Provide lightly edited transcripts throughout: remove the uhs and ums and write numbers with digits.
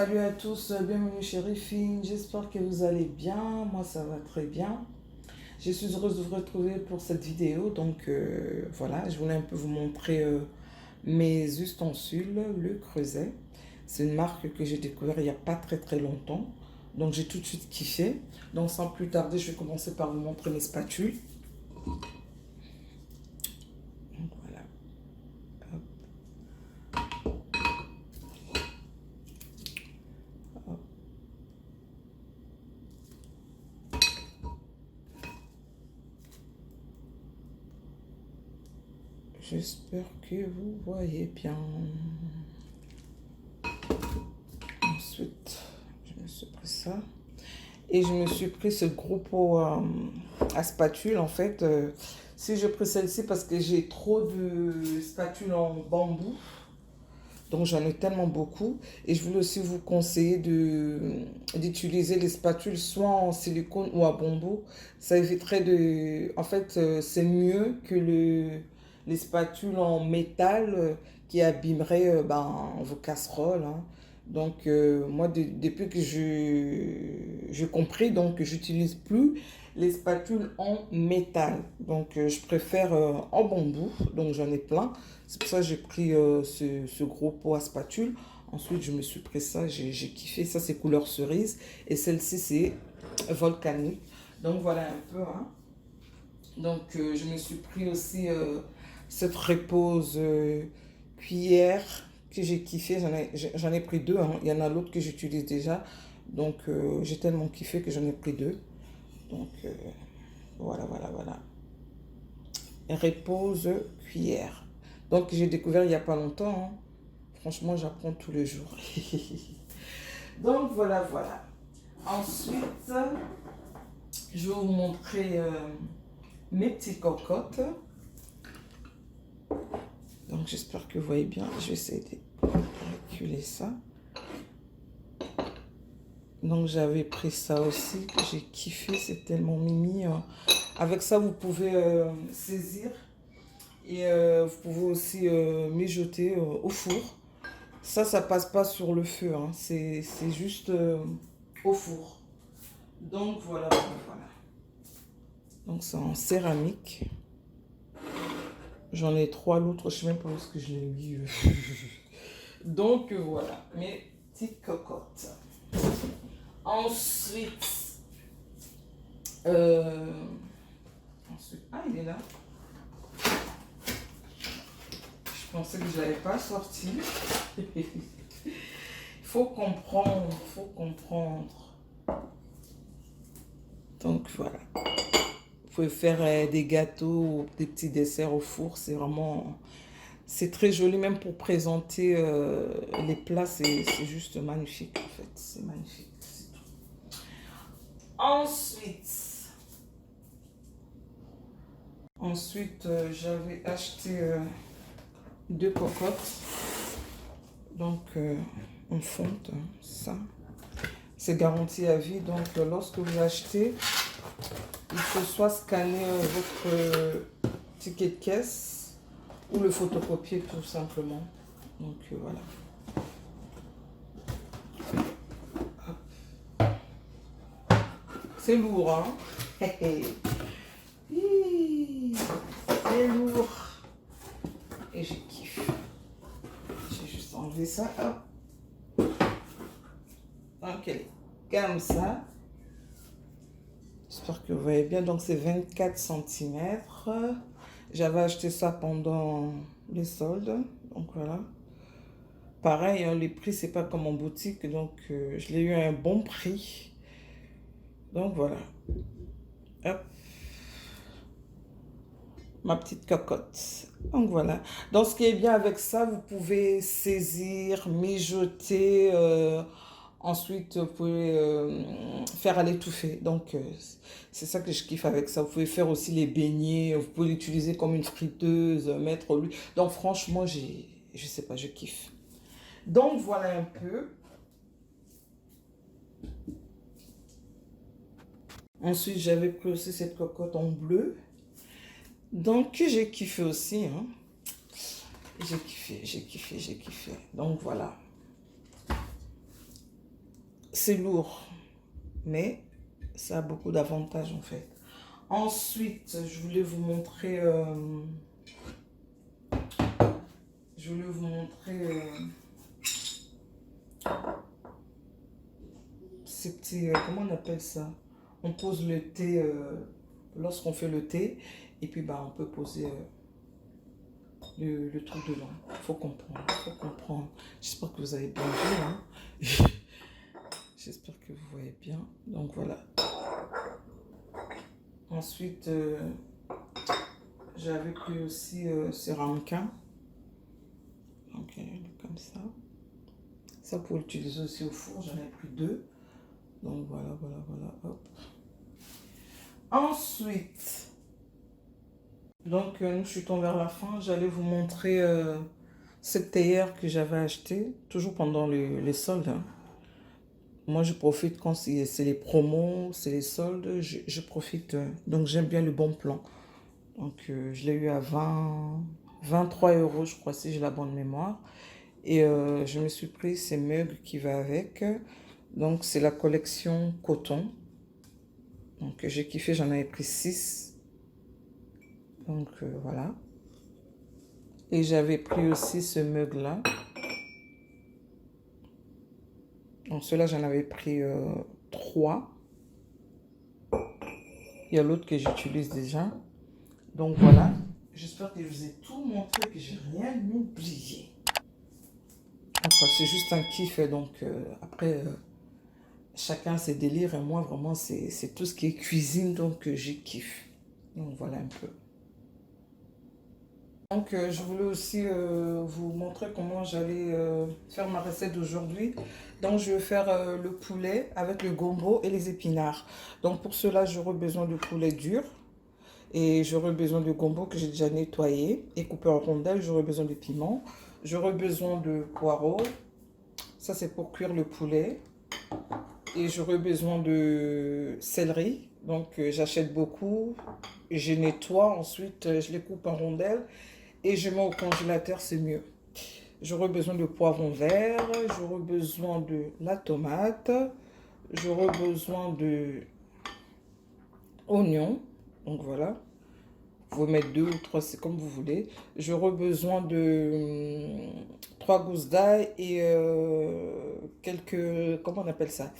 Salut à tous, bienvenue chez Riffine, j'espère que vous allez bien, moi ça va très bien. Je suis heureuse de vous retrouver pour cette vidéo, donc voilà, je voulais un peu vous montrer mes ustensiles, le Creuset. C'est une marque que j'ai découvert il n'y a pas très longtemps, donc j'ai tout de suite kiffé. Donc sans plus tarder, je vais commencer par vous montrer mes spatules. Donc voilà, hop, hop. J'espère que vous voyez bien. Ensuite, je me suis pris ça. Et je me suis pris ce gros pot à spatule. En fait, si je pris celle-ci parce que j'ai trop de spatules en bambou. Donc j'en ai tellement beaucoup. Et je voulais aussi vous conseiller d'utiliser les spatules soit en silicone ou à bambou. Ça éviterait de... En fait, c'est mieux que les spatules en métal qui abîmeraient vos casseroles, hein. Donc moi, depuis que j'ai compris, donc j'utilise plus les spatules en métal. Donc je préfère en bambou. Donc j'en ai plein. C'est pour ça que j'ai pris ce gros pot à spatule. Ensuite, je me suis pris ça, j'ai kiffé. Ça, c'est couleur cerise. Et celle-ci, c'est volcanique. Donc, voilà un peu, hein. Donc, je me suis pris aussi cette repose cuillère que j'ai kiffé. J'en ai pris deux, hein. Il y en a l'autre que j'utilise déjà. Donc, j'ai tellement kiffé que j'en ai pris deux. Donc, voilà. Repose cuillère. Donc, j'ai découvert il n'y a pas longtemps, hein. Franchement, j'apprends tous les jours. Donc, voilà. Ensuite, je vais vous montrer mes petites cocottes. Donc, j'espère que vous voyez bien. Je vais essayer de reculer ça. Donc, j'avais pris ça aussi. J'ai kiffé. C'est tellement mimi. Avec ça, vous pouvez saisir. Et vous pouvez aussi mijoter au four. Ça passe pas sur le feu, hein. C'est juste au four. Donc voilà. Donc c'est en céramique. J'en ai trois, l'autre je sais même pas où est-ce que je l'ai mis. Donc voilà, mes petites cocottes. Ensuite, euh, ah, il est là. Je pensais que je l'avais pas sorti. Il faut comprendre. Donc voilà. Vous pouvez faire des gâteaux, des petits desserts au four. C'est vraiment... C'est très joli, même pour présenter les plats. C'est juste magnifique, en fait. C'est magnifique. C'est tout. Ensuite, j'avais acheté deux cocottes. Donc, en fonte, hein, ça. C'est garanti à vie. Donc, lorsque vous achetez, il faut soit scanner votre ticket de caisse ou le photocopier tout simplement. Donc, voilà. C'est lourd, hein? C'est lourd. Et j'ai kiffé. J'ai juste enlevé ça. Hop. Ok. Comme ça. J'espère que vous voyez bien. Donc, c'est 24 cm. J'avais acheté ça pendant les soldes. Donc, voilà. Pareil, hein, les prix, c'est pas comme en boutique. Donc, je l'ai eu à un bon prix. Donc, voilà. Hop. Ma petite cocotte. Donc, voilà. Donc, ce qui est bien avec ça, vous pouvez saisir, mijoter. Ensuite, vous pouvez faire à l'étouffer. Donc, c'est ça que je kiffe avec ça. Vous pouvez faire aussi les beignets. Vous pouvez l'utiliser comme une friteuse, mettre lui. Donc, franchement, je sais pas, je kiffe. Donc, voilà un peu. Ensuite, j'avais pris aussi cette cocotte en bleu. Donc, j'ai kiffé aussi, hein. J'ai kiffé. Donc, voilà. c'est lourd, mais ça a beaucoup d'avantages en fait. Ensuite, je voulais vous montrer... ces petits... comment on appelle ça? On pose le thé lorsqu'on fait le thé. Et puis, bah, on peut poser le truc dedans. Faut comprendre, faut comprendre. J'espère que vous avez bien vu, hein. J'espère que vous voyez bien. Donc, voilà. Ensuite, j'avais pris aussi ces ramequins. Donc, comme ça. Ça, pour l'utiliser aussi au four, j'en ai pris 2. Donc, voilà, hop. Ensuite, donc, nous chutons vers la fin. J'allais vous montrer cette théière que j'avais achetée, toujours pendant les soldes, hein. Moi, je profite quand c'est les promos, c'est les soldes, je profite. Donc, j'aime bien le bon plan. Donc, je l'ai eu à 23 €, je crois, si j'ai la bonne mémoire. Et je me suis pris ces mugs qui va avec. Donc, c'est la collection coton. Donc, j'ai kiffé, j'en avais pris 6. Donc, voilà. Et j'avais pris aussi ce mug-là. Donc, ceux-là, j'en avais pris 3. Il y a l'autre que j'utilise déjà. Donc, voilà. J'espère que je vous ai tout montré, que j'ai rien oublié. Enfin, c'est juste un kiff. Donc, après, chacun ses délires. Et moi, vraiment, c'est tout ce qui est cuisine. Donc, j'ai kiffe. Donc, voilà un peu. Donc, je voulais aussi vous montrer comment j'allais faire ma recette d'aujourd'hui. Donc, je vais faire le poulet avec le gombo et les épinards. Donc, pour cela, j'aurai besoin de poulet dur. Et j'aurai besoin de gombo que j'ai déjà nettoyé et coupé en rondelles. J'aurai besoin de piment. J'aurai besoin de poireaux. Ça, c'est pour cuire le poulet. Et j'aurai besoin de céleri. Donc, j'achète beaucoup. Je nettoie. Ensuite, je les coupe en rondelles. Et je mets au congélateur, c'est mieux. J'aurai besoin de poivron vert. J'aurai besoin de la tomate. J'aurai besoin de oignons. Donc, voilà. Vous pouvez mettre 2 ou 3, c'est comme vous voulez. J'aurai besoin de 3 gousses d'ail et quelques... Comment on appelle ça?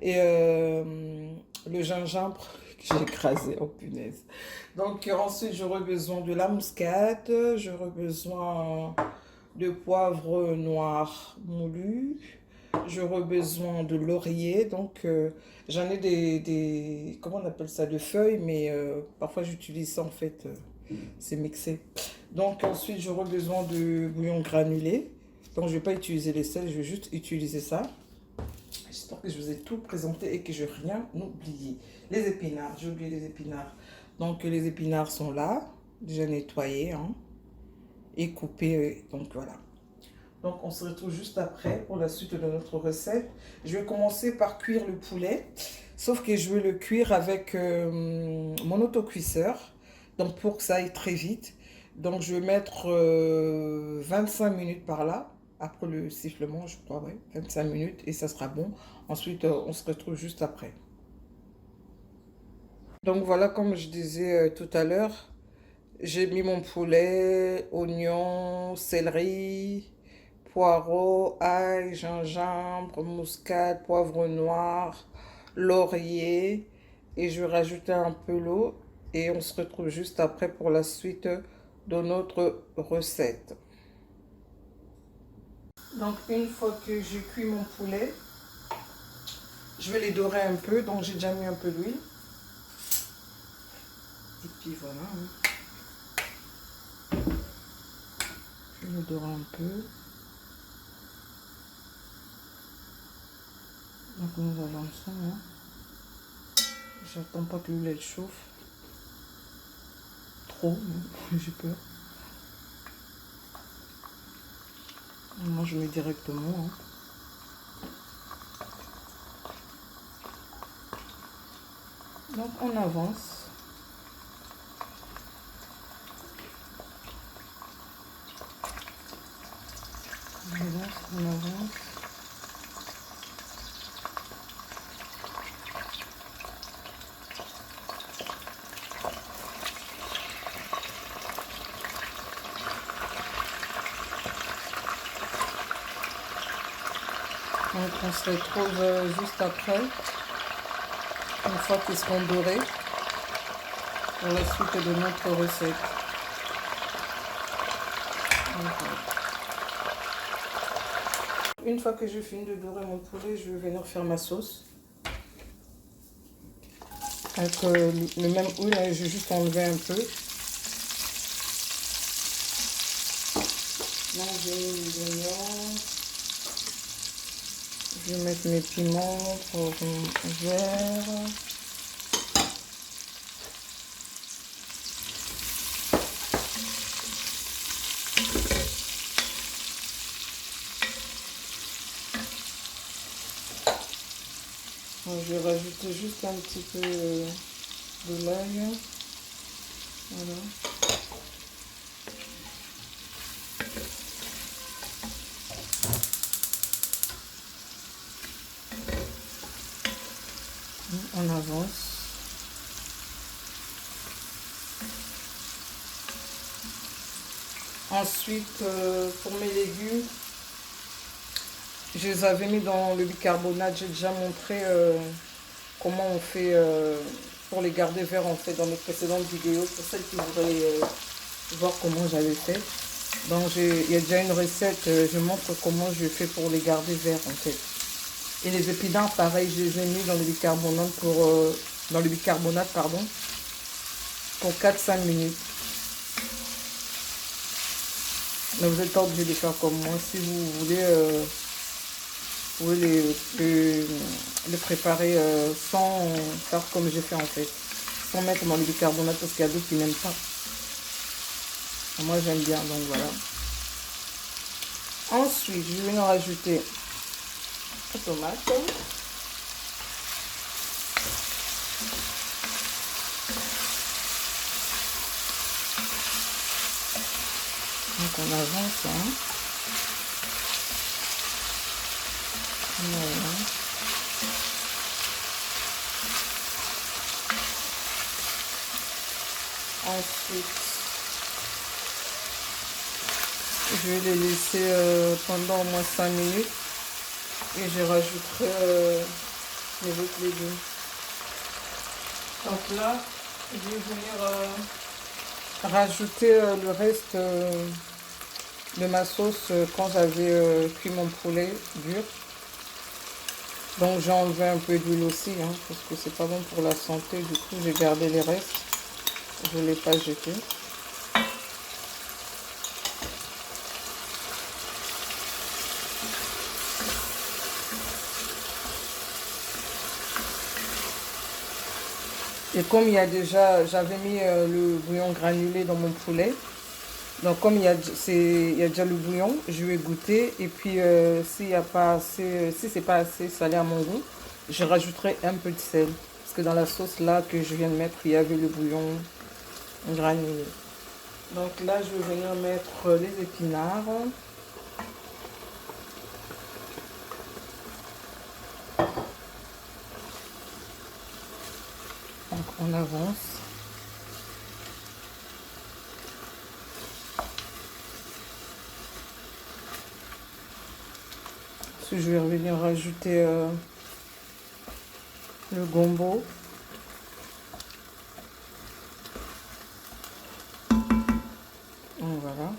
Et le gingembre que j'ai écrasé. Oh punaise. Donc ensuite, j'aurai besoin de la muscade. J'aurai besoin de poivre noir moulu. J'aurai besoin de laurier. Donc j'en ai des... Comment on appelle ça? De feuilles, mais parfois j'utilise ça en fait. C'est mixé. Donc ensuite, j'aurai besoin de bouillon granulé. Donc je ne vais pas utiliser les sels, je vais juste utiliser ça. J'espère que je vous ai tout présenté et que je n'ai rien oublié. Les épinards, j'ai oublié les épinards. Donc les épinards sont là, déjà nettoyés, hein, et coupés. Donc voilà. Donc on se retrouve juste après pour la suite de notre recette. Je vais commencer par cuire le poulet. Sauf que je vais le cuire avec mon autocuisseur. Donc pour que ça aille très vite. Donc je vais mettre 25 minutes par là. Après le sifflement, je crois, ouais, 25 minutes et ça sera bon. Ensuite, on se retrouve juste après. Donc voilà, comme je disais tout à l'heure, j'ai mis mon poulet, oignons, céleri, poireaux, ail, gingembre, muscade, poivre noir, laurier. Et je vais rajouter un peu l'eau et on se retrouve juste après pour la suite de notre recette. Donc une fois que j'ai cuit mon poulet, je vais les dorer un peu. Donc j'ai déjà mis un peu d'huile. Et puis voilà. Je vais les dorer un peu. Donc nous allons ça. Hein. J'attends pas que l'huile chauffe. Trop, j'ai peur. Moi je mets directement. Hein. Donc on avance. On avance. Donc on se retrouve juste après, une fois qu'ils seront dorés, pour la suite de notre recette. Une fois que je finis de dorer mon poulet, je vais venir faire ma sauce. Avec le même huile, hein, j'ai juste enlevé un peu. Donc j'ai mis les oignons. Je vais mettre mes piments, poivrons verts. Je vais rajouter juste un petit peu de l'ail. Voilà. On avance. Ensuite, pour mes légumes, je les avais mis dans le bicarbonate. J'ai déjà montré comment on fait pour les garder verts en fait dans mes précédentes vidéos. Pour celles qui voudraient voir comment j'avais fait. Donc il y a déjà une recette, je montre comment je fais pour les garder verts en fait. Et les épinards, pareil, je les ai mis dans le bicarbonate pour 4-5 minutes. Mais vous n'êtes pas obligé de faire comme moi. Si vous voulez les préparer sans faire comme j'ai fait en fait. Sans mettre dans le bicarbonate parce qu'il y a d'autres qui n'aiment pas. Moi j'aime bien, donc voilà. Ensuite, je vais venir rajouter la tomate. Donc on avance, hein. Voilà. Ensuite, je vais les laisser pendant au moins 5 minutes et je rajouterai les autres légumes. Donc là, je vais venir rajouter le reste de ma sauce quand j'avais cuit mon poulet dur. Donc j'ai enlevé un peu d'huile aussi, hein, parce que c'est pas bon pour la santé. Du coup, j'ai gardé les restes. Je ne l'ai pas jeté. Et comme il y a déjà, j'avais mis le bouillon granulé dans mon poulet. Donc comme il y a déjà le bouillon, je vais goûter. Et puis s'il y a pas assez, si c'est pas assez salé à mon goût, je rajouterai un peu de sel. Parce que dans la sauce là que je viens de mettre, il y avait le bouillon granulé. Donc là, je vais venir mettre les épinards. Donc on avance. Ensuite, je vais revenir rajouter le gombo. Donc voilà.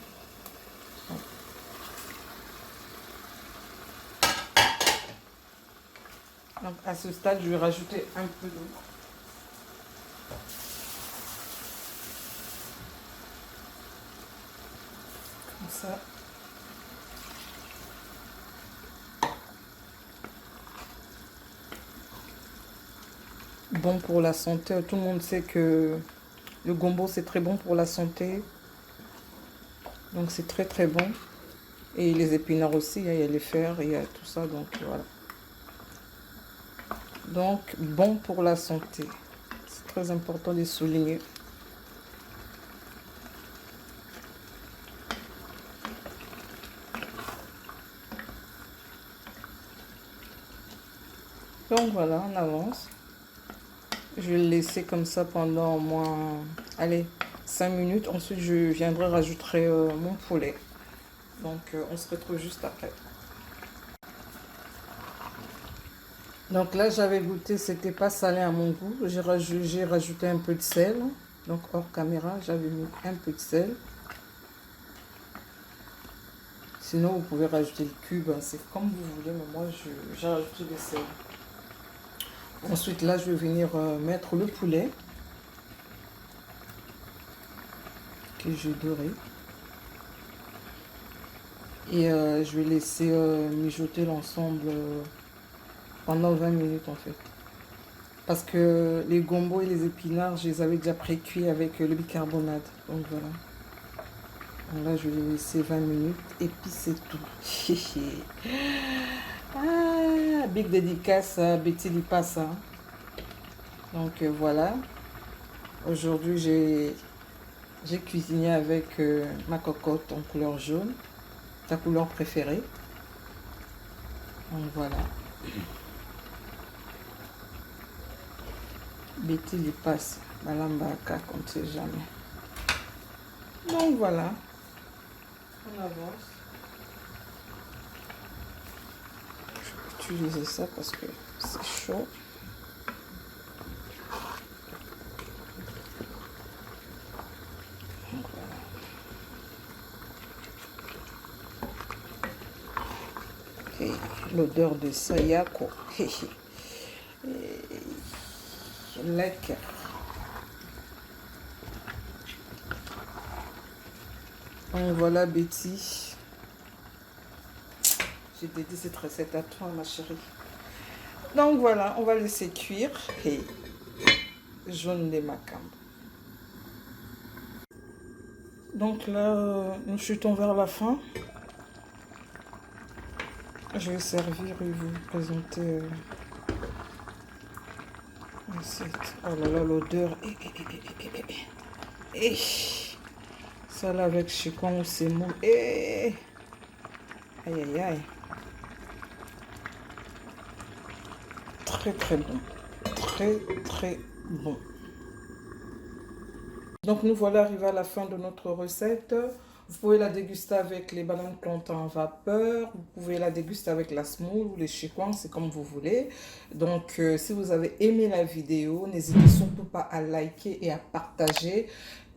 Donc à ce stade, je vais rajouter un peu d'eau. Comme ça. Bon pour la santé. Tout le monde sait que le gombo, c'est très bon pour la santé. Donc c'est très très bon. Et les épinards aussi, hein, il y a les fers, il y a tout ça. Donc voilà. Donc bon pour la santé. C'est très important de souligner. Donc voilà, on avance. Je vais le laisser comme ça pendant au moins, allez, 5 minutes. Ensuite, je viendrai rajouter mon poulet. Donc, on se retrouve juste après. Donc là, j'avais goûté, c'était pas salé à mon goût. J'ai rajouté un peu de sel. Donc hors caméra, j'avais mis un peu de sel. Sinon, vous pouvez rajouter le cube, hein, c'est comme vous voulez, mais moi, j'ai rajouté le sel. Ensuite, là, je vais venir mettre le poulet que j'ai doré. Et je vais laisser mijoter l'ensemble pendant 20 minutes en fait. Parce que les gombos et les épinards, je les avais déjà pré-cuits avec le bicarbonate. Donc voilà. Donc là, je vais les laisser 20 minutes et puis c'est tout. Ah, big dédicace à Betty Lipassa. Donc voilà. Aujourd'hui, j'ai cuisiné avec ma cocotte en couleur jaune. Ta couleur préférée. Donc voilà. Betty Lipas, Malambaka, on ne sait jamais. Donc voilà. On avance. Je vais utiliser ça parce que c'est chaud. L'odeur de sayako. Lecker. Donc voilà Betty. J'ai dédié cette recette à toi ma chérie. Donc voilà, on va laisser cuire. Et jaune de macambe. Donc là, nous chutons vers la fin. Je vais servir et vous présenter l'assiette. Oh là là, l'odeur. Ça là avec chicon ou sémoule. Aïe aïe aïe. Très très bon. Très très bon. Donc nous voilà arrivés à la fin de notre recette. Vous pouvez la déguster avec les bananes plantains en vapeur. Vous pouvez la déguster avec la semoule ou les chikwang, c'est comme vous voulez. Donc si vous avez aimé la vidéo, n'hésitez surtout pas à liker et à partager.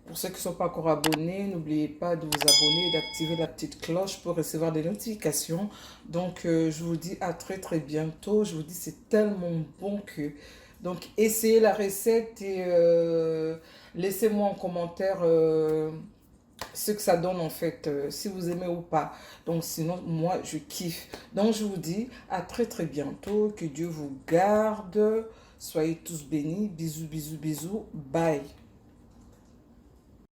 Pour ceux qui ne sont pas encore abonnés, n'oubliez pas de vous abonner et d'activer la petite cloche pour recevoir des notifications. Donc je vous dis à très très bientôt. Je vous dis c'est tellement bon que... Donc essayez la recette et... laissez-moi en commentaire ce que ça donne en fait, si vous aimez ou pas. Donc sinon, moi, je kiffe. Donc je vous dis à très très bientôt. Que Dieu vous garde. Soyez tous bénis. Bisous, bisous, bisous. Bye.